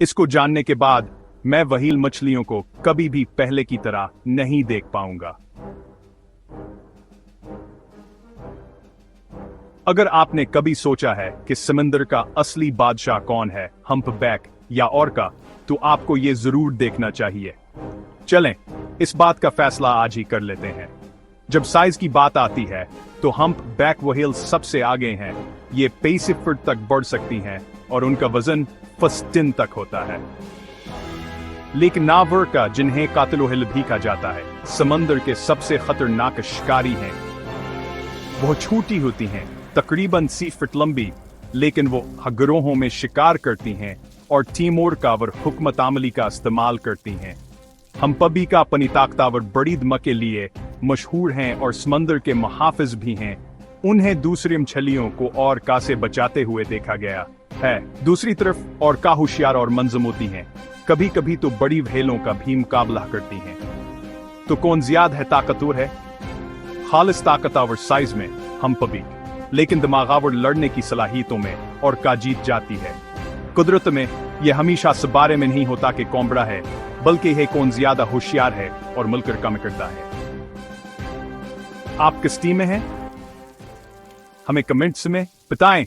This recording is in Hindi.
इसको जानने के बाद मैं व्हेल मछलियों को कभी भी पहले की तरह नहीं देख पाऊंगा। अगर आपने कभी सोचा है कि समंदर का असली बादशाह कौन है, हम्पबैक या ऑर्का, तो आपको यह जरूर देखना चाहिए। चलें, इस बात का फैसला आज ही कर लेते हैं। जब साइज की बात आती है तो हम्पबैक व्हेल सबसे आगे हैं। ये 35 फुट तक बढ़ सकती हैं और उनका वजन 50 टन तक होता है। लेकिन नावर्का, जिन्हें कातिल भी कहा जाता है, समंदर के सबसे खतरनाक शिकारी हैं। वो छोटी होती हैं, तकरीबन 30 फुट लंबी, लेकिन वो गिरोहों में शिकार करती हैं और टीमोर कावर हुकमत अमली का इस्तेमाल करती हैं। हम्पबी का अपनी ताकतवर बड़ी दम के लिए मशहूर हैं और समंदर के मुहाफिज भी हैं। उन्हें दूसरी मछलियों को ऑर्का से बचाते हुए देखा गया है। दूसरी तरफ ऑर्का होशियार और मंजम होती हैं, कभी कभी तो बड़ी व्हेलों का भी मुकाबला करती हैं। तो कौन ज्यादा है ताकतवर है? खालिस ताकतवर साइज में हम्पबी, लेकिन दिमागावर लड़ने की सलाहियतों में ऑर्का जीत जाती है। कुदरत में यह हमेशा इस बारे में नहीं होता कि कौन बड़ा है, बल्कि यह कौन ज्यादा होशियार है और मिलकर काम करता है। आप किस टीम में हैं? हमें कमेंट्स में बताएं।